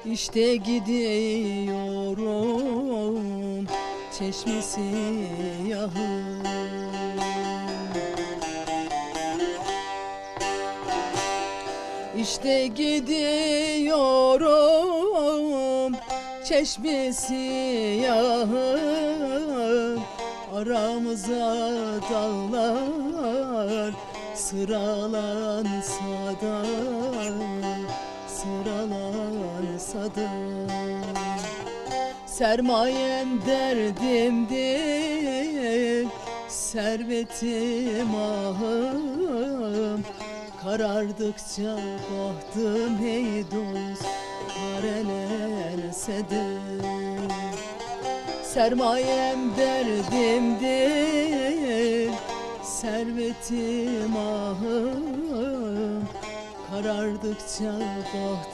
İşte gidiyorum çeşmesi yahım. İşte gidiyorum çeşmesi yahım. Aramıza dağlar sıralansa da, sıralansa da. Sermayem derdimdir, servetim ahım. Karardıkça bahtım hey dost, karelense de. Sermayem derdimdir, servetim ahım. Karardıkça bahtım